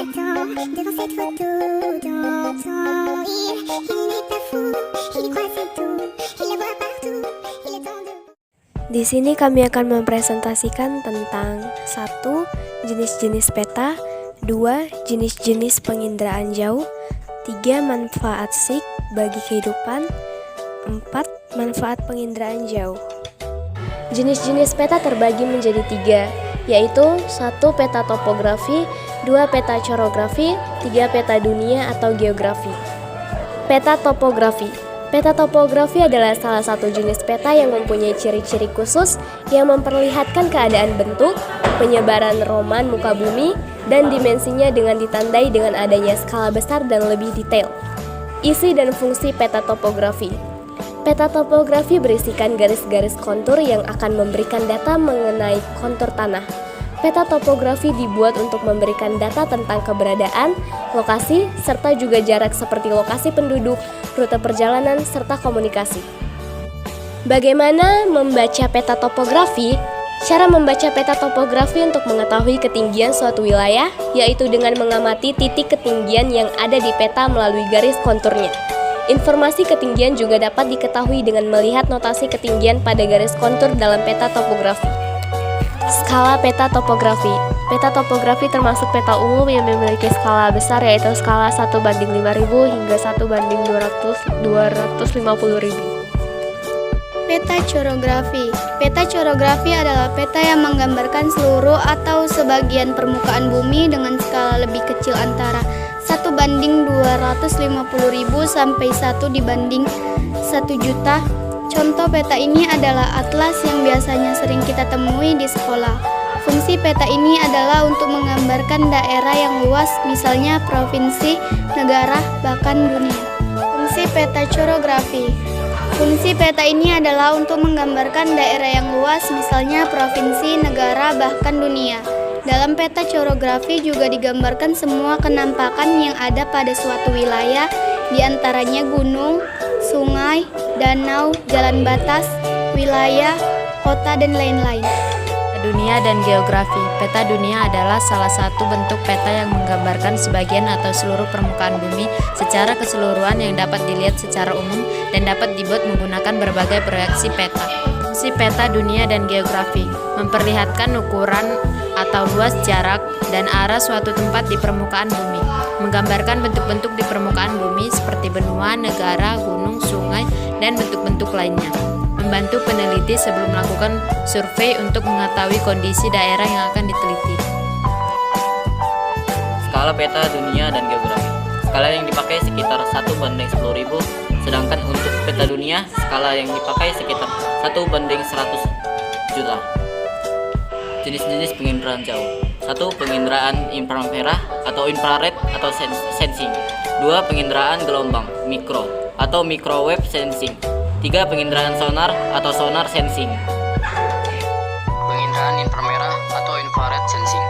m'attend devant cette photo dans ton lit. Il n'est pas fou, il y croit c'est tout. Il la voit partout, il est en debout. Di sini kami akan mempresentasikan tentang 1. Jenis-jenis peta, 2. Jenis-jenis penginderaan jauh, 3. Manfaat SIG bagi kehidupan, 4. Manfaat penginderaan jauh. Jenis-jenis peta terbagi menjadi 3, yaitu 1. Peta topografi, 2. Peta chorografi, 3. Peta dunia atau geografi. Peta topografi. Peta topografi adalah salah satu jenis peta yang mempunyai ciri-ciri khusus yang memperlihatkan keadaan bentuk, penyebaran roman muka bumi, dan dimensinya dengan ditandai dengan adanya skala besar dan lebih detail. Isi dan fungsi peta topografi. Peta topografi berisikan garis-garis kontur yang akan memberikan data mengenai kontur tanah. Peta topografi dibuat untuk memberikan data tentang keberadaan, lokasi, serta juga jarak seperti lokasi penduduk, rute perjalanan, serta komunikasi. Bagaimana membaca peta topografi? Cara membaca peta topografi untuk mengetahui ketinggian suatu wilayah, yaitu dengan mengamati titik ketinggian yang ada di peta melalui garis konturnya. Informasi ketinggian juga dapat diketahui dengan melihat notasi ketinggian pada garis kontur dalam peta topografi. Skala peta topografi. Peta topografi termasuk peta umum yang memiliki skala besar, yaitu skala 1:5000 hingga 1:250.000. Peta chorografi. Peta chorografi adalah peta yang menggambarkan seluruh atau sebagian permukaan bumi dengan skala lebih kecil antara 1:250.000 sampai 1:1 juta. Contoh peta ini adalah atlas yang biasanya sering kita temui di sekolah. Fungsi peta ini adalah untuk menggambarkan daerah yang luas, misalnya provinsi, negara, bahkan dunia. Fungsi peta chorografi. Fungsi peta ini adalah untuk menggambarkan daerah yang luas, misalnya provinsi, negara, bahkan dunia. Dalam peta chorografi juga digambarkan semua kenampakan yang ada pada suatu wilayah, diantaranya gunung, sungai, danau, jalan batas, wilayah, kota, dan lain-lain. Dunia dan geografi. Peta dunia adalah salah satu bentuk peta yang menggambarkan sebagian atau seluruh permukaan bumi secara keseluruhan yang dapat dilihat secara umum dan dapat dibuat menggunakan berbagai proyeksi peta. Fungsi peta dunia dan geografi memperlihatkan ukuran atau luas, jarak, dan arah suatu tempat di permukaan bumi, menggambarkan bentuk-bentuk di permukaan bumi seperti benua, negara, gunung, sungai, dan bentuk-bentuk lainnya. Membantu peneliti sebelum melakukan survei untuk mengetahui kondisi daerah yang akan diteliti. Skala peta dunia dan geografi. Skala yang dipakai sekitar 1:10.000, sedangkan untuk peta dunia, skala yang dipakai sekitar 1:100 juta. Jenis-jenis penginderaan jauh. 1. Penginderaan inframerah atau infrared atau sensing. 2. Penginderaan gelombang mikro atau microwave sensing. 3. Penginderaan sonar atau sonar sensing. Penginderaan inframerah atau infrared sensing.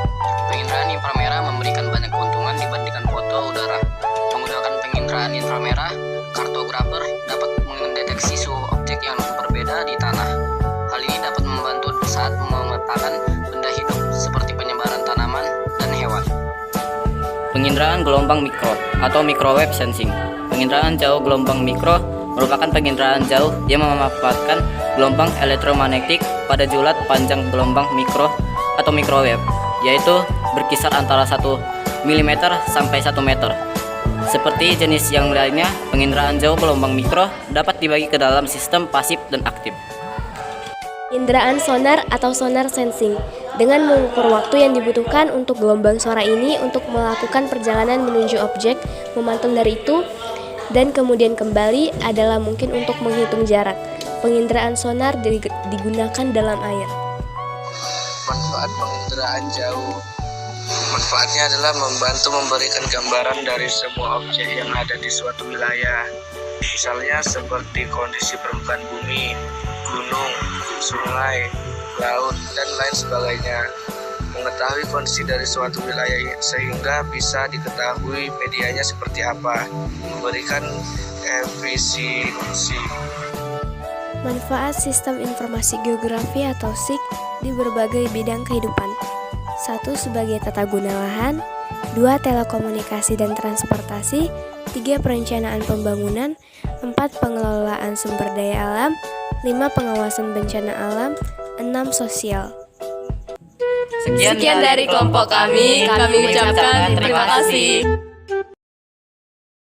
Penginderaan inframerah memberikan banyak keuntungan dibandingkan foto udara. Menggunakan penginderaan inframerah, kartografer dapat mendeteksi suhu objek yang berbeda di tanah. Hal ini dapat membantu saat memetakan benda hidup seperti penyebaran tanaman dan hewan. Penginderaan gelombang mikro atau microwave sensing. Penginderaan jauh gelombang mikro merupakan penginderaan jauh yang memanfaatkan gelombang elektromagnetik pada julat panjang gelombang mikro atau microwave, yaitu berkisar antara 1 mm sampai 1 meter. Seperti jenis yang lainnya, penginderaan jauh gelombang mikro dapat dibagi ke dalam sistem pasif dan aktif. Inderaan sonar atau sonar sensing. Dengan mengukur waktu yang dibutuhkan untuk gelombang suara ini untuk melakukan perjalanan menuju objek, memantau dari itu, dan kemudian kembali adalah mungkin untuk menghitung jarak. Penginderaan sonar digunakan dalam air. Manfaat penginderaan jauh. Manfaatnya adalah membantu memberikan gambaran dari semua objek yang ada di suatu wilayah. Misalnya seperti kondisi permukaan bumi, gunung, sungai, laut, dan lain sebagainya. Mengetahui kondisi dari suatu wilayah sehingga bisa diketahui medianya seperti apa, memberikan efisiensi. Manfaat sistem informasi geografi atau SIG di berbagai bidang kehidupan. 1. Sebagai tata guna lahan. 2. Telekomunikasi dan transportasi, 3. Perencanaan pembangunan, 4. Pengelolaan sumber daya alam, 5. Pengawasan bencana alam, 6. Sosial. Sekian dari kelompok kami ucapkan terima kasih.